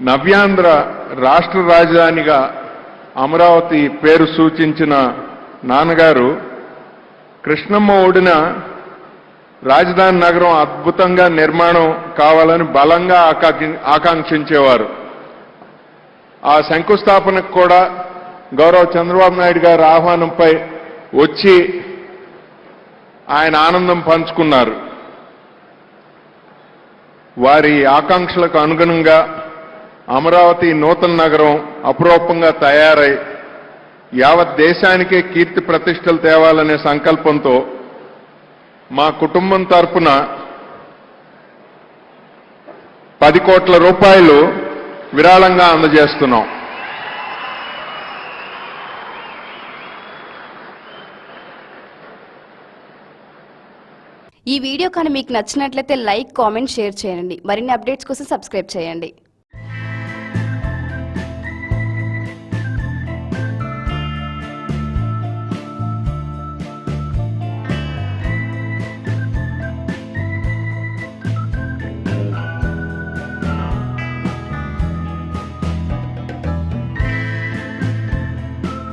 నవ్యాంధ్ర రాష్ట్ర రాజధానిగా అమరావతి పేరు సూచించిన నాన్నగారు కృష్ణమ్మ ఒడిన రాజధాని నగరం అద్భుతంగా నిర్మాణం కావాలని బలంగా ఆకాంక్షించేవారు. ఆ శంకుస్థాపనకు కూడా గౌరవ చంద్రబాబు నాయుడు గారి ఆహ్వానంపై వచ్చి ఆయన ఆనందం పంచుకున్నారు. వారి ఆకాంక్షలకు అనుగుణంగా అమరావతి నూతన నగరం అపురూపంగా తయారై యావత్ దేశానికే కీర్తి ప్రతిష్టలు తేవాలనే సంకల్పంతో మా కుటుంబం తరపున 10 కోట్ల రూపాయలు విరాళంగా అందజేస్తున్నాం. ఈ వీడియో కానీ మీకు నచ్చినట్లయితే లైక్, కామెంట్, షేర్ చేయండి. మరిన్ని అప్డేట్స్ కోసం సబ్స్క్రైబ్ చేయండి.